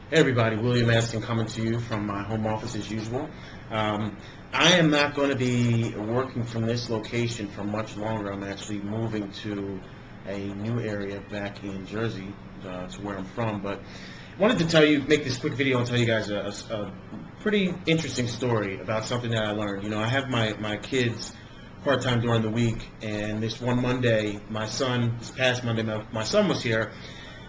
Hey everybody, William Aston coming to you from my home office as usual. Um, I am not going to be working from this location for much longer. I'm actually moving to a new area back in Jersey, to where I'm from. But I wanted to make this quick video and tell you guys a pretty interesting story about something that I learned. You know, I have my kids part-time during the week, and this one Monday, this past Monday, my son was here.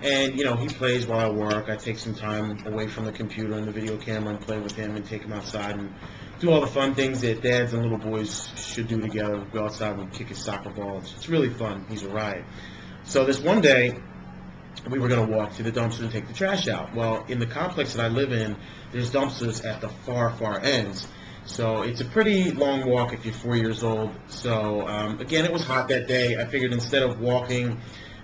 And he plays while I work. I take some time away from the computer and the video camera and play with him and take him outside and do all the fun things that dads and little boys should do together. Go outside and kick his soccer ball. It's really fun. He's a riot. So this one day, we were going to walk to the dumpster and take the trash out. Well, in the complex that I live in, there's dumpsters at the far ends. So it's a pretty long walk if you're 4 years old. So again, it was hot that day. I figured instead of walking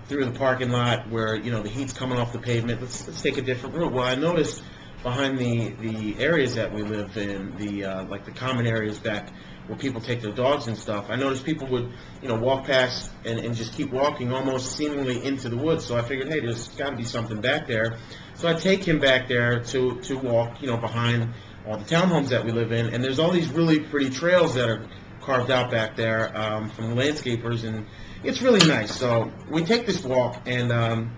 through the parking lot where the heat's coming off the pavement, let's take a different route. Well, I noticed behind the areas that we live in, the like the common areas back where people take their dogs and stuff, I noticed people would walk past and just keep walking almost seemingly into the woods. So I figured, hey, there's got to be something back there. So I take him back there to walk behind all the townhomes that we live in, and there's all these really pretty trails that are carved out back there from the landscapers, and it's really nice. So we take this walk, and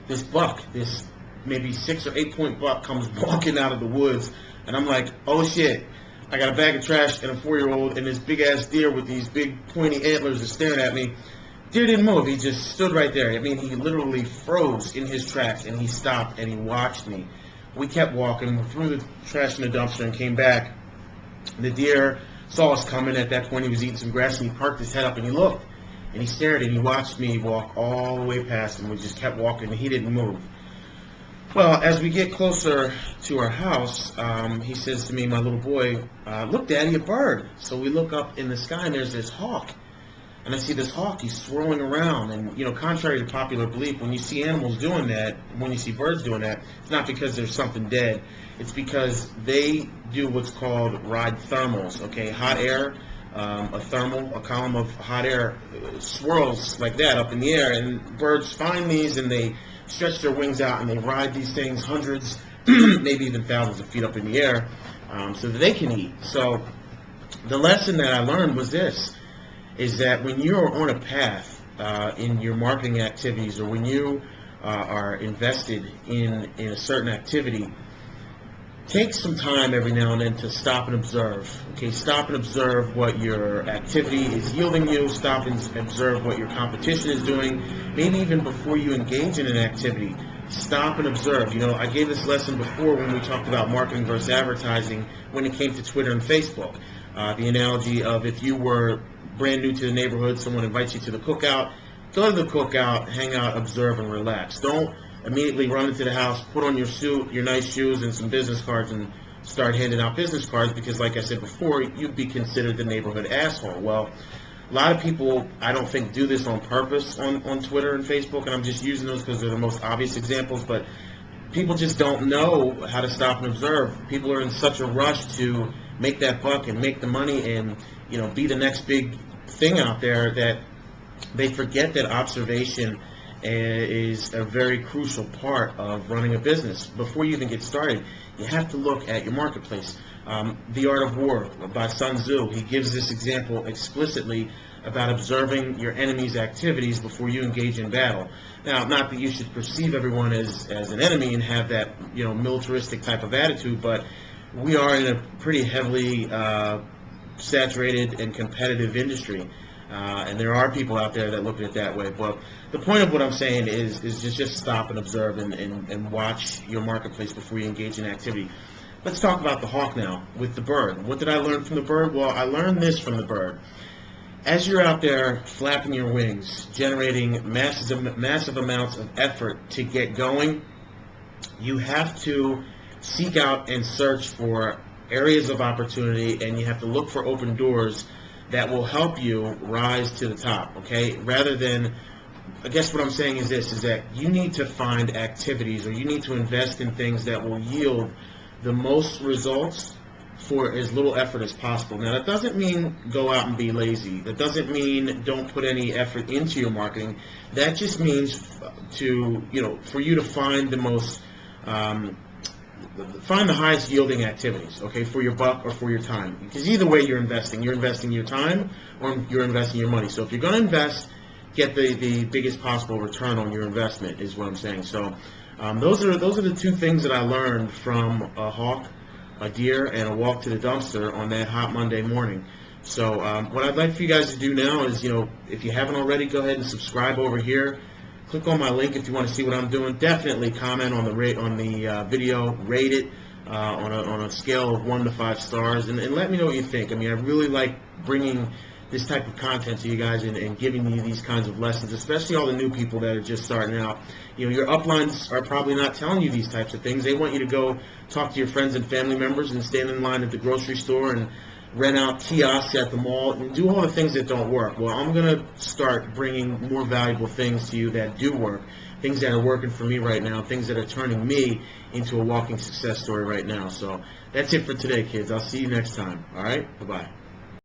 this buck, this maybe 6 or 8 point buck, comes walking out of the woods, and I'm like, oh shit, I got a bag of trash and a 4-year-old, and this big ass deer with these big pointy antlers is staring at me. Deer didn't move. He just stood right there. I mean, he literally froze in his tracks, and he stopped and he watched me. We kept walking, threw the trash in the dumpster, and came back. The deer saw us coming. At that point, he was eating some grass, and he perked his head up, and he looked, and he stared, and he watched me walk all the way past him. We just kept walking, and he didn't move. Well, as we get closer to our house, he says to me, my little boy, look, Daddy, a bird. So we look up in the sky, and there's this hawk. And I see this hawk, he's swirling around. And, contrary to popular belief, when you see animals doing that, when you see birds doing that, it's not because there's something dead. It's because they do what's called ride thermals, okay? Hot air, a column of hot air swirls like that up in the air. And birds find these, and they stretch their wings out, and they ride these things hundreds, maybe even thousands of feet up in the air, so that they can eat. So the lesson that I learned was this, is that when you're on a path in your marketing activities, or when you are invested in a certain activity, take some time every now and then to stop and observe. Okay, stop and observe what your activity is yielding you. Stop and observe what your competition is doing. Maybe even before you engage in an activity, stop and observe. I gave this lesson before when we talked about marketing versus advertising when it came to Twitter and Facebook. The analogy of, if you were brand new to the neighborhood, someone invites you to the cookout, go to the cookout, hang out, observe, and relax. Don't immediately run into the house, put on your suit, your nice shoes, and some business cards, and start handing out business cards, because like I said before, you'd be considered the neighborhood asshole. Well, a lot of people, I don't think, do this on purpose on Twitter and Facebook, and I'm just using those because they're the most obvious examples, but people just don't know how to stop and observe. People are in such a rush to make that buck and make the money and be the next big thing out there, that they forget that observation is a very crucial part of running a business. Before you even get started, you have to look at your marketplace. The Art of War by Sun Tzu, he gives this example explicitly about observing your enemy's activities before you engage in battle. Now, not that you should perceive everyone as an enemy and have that militaristic type of attitude, but we are in a pretty heavily saturated and competitive industry. And there are people out there that look at it that way. But the point of what I'm saying is just stop and observe and watch your marketplace before you engage in activity. Let's talk about the hawk now with the bird. What did I learn from the bird? Well, I learned this from the bird. As you're out there flapping your wings, generating massive amounts of effort to get going, you have to seek out and search for areas of opportunity, and you have to look for open doors that will help you rise to the top, okay? Rather than, I guess what I'm saying is this, is that you need to find activities, or you need to invest in things that will yield the most results for as little effort as possible. Now, that doesn't mean go out and be lazy. That doesn't mean don't put any effort into your marketing. That just means for you to find the most find the highest yielding activities, okay, for your buck or for your time. Because either way you're investing your time or you're investing your money. So if you're going to invest, get the biggest possible return on your investment is what I'm saying. So those are the two things that I learned from a hawk, a deer, and a walk to the dumpster on that hot Monday morning. So what I'd like for you guys to do now is, if you haven't already, go ahead and subscribe over here. Click on my link if you want to see what I'm doing. Definitely comment on the video, rate it on a scale of 1 to 5 stars, and let me know what you think. I mean, I really like bringing this type of content to you guys and giving you these kinds of lessons, especially all the new people that are just starting out. Your uplines are probably not telling you these types of things. They want you to go talk to your friends and family members and stand in line at the grocery store and rent out kiosks at the mall and do all the things that don't work. Well, I'm going to start bringing more valuable things to you that do work, things that are working for me right now, things that are turning me into a walking success story right now. So that's it for today, kids. I'll see you next time. All right? Bye-bye.